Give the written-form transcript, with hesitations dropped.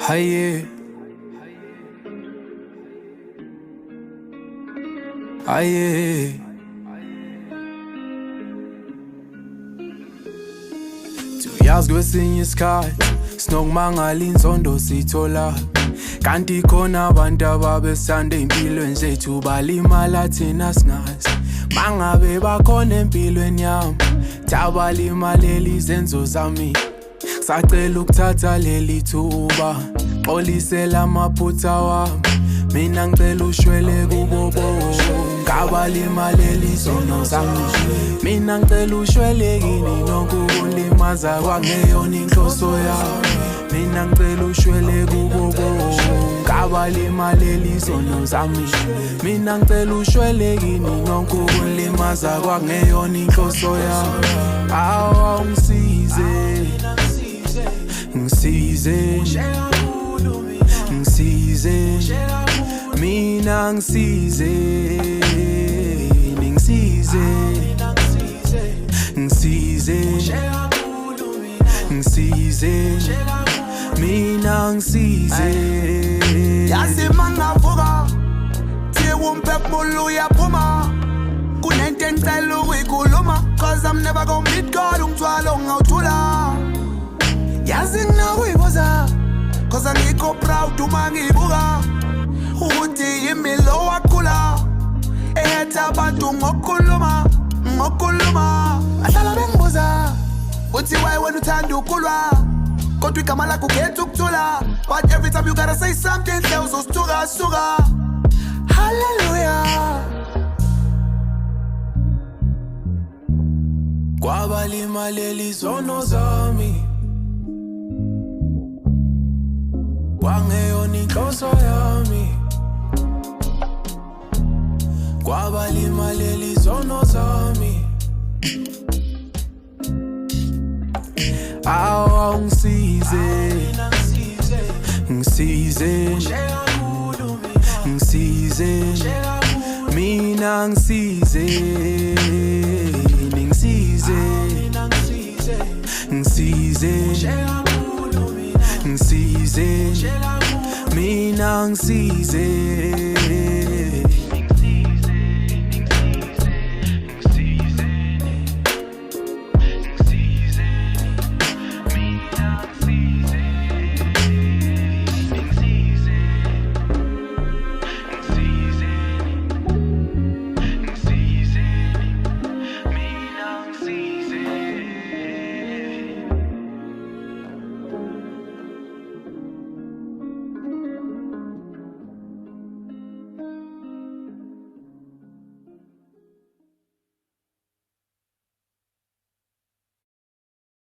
Haye, haye. Tuyazi kwesinye isikhathi sinokumangala inzondo sithola, kanti khona abantu ababesanda empilweni zethu balimala thina singazi. Mangabe bakhona empilweni yami tabalimaleli izenzo zami, sacela ukuthatha leli thuba xolisela amaphutha wami. Mina ngicela ushwele kubo bonke abalimaleli izono zami. Mina ngicela ushwele kini nokulimaza kwangeyona inhloso yami. Mina ngicela ushwele kubo bonke abalimaleli izono zami. Mina ngicela ushwele kini nokulimaza kwangeyona inhloso yami. Awa ungisize, ngisize, ngisize, mina ngisize, ngisize, ngisize, ngisize, mina ngisize. Yazi mangavuka thiye umphefumulo uyaphuma, kunento engicela ukuyikhuluma, cause I'm never gonna meet God ungithwala ungawuthula. Yazi nginakuyibuza cause angikho proud uma ngibuka ukuthi yimi lo wakhula ehetha abantu ngokukhuluma, ngokukhuluma. Ahlala bengibuza uthi why wena uthanda ukulwa, kodwa igama lakho ukhetha ukuthula. But every time you gotta say something hle uzosithuka suka. Hallelujah. Kwabalimaleli izono zami, kwangeyona inhloso yami. Kwabalimaleli izono zami. Awa ungisize, ngisize, ngisize, mina ngisize, ngisize, ngisize, ngisize, mina ngisize.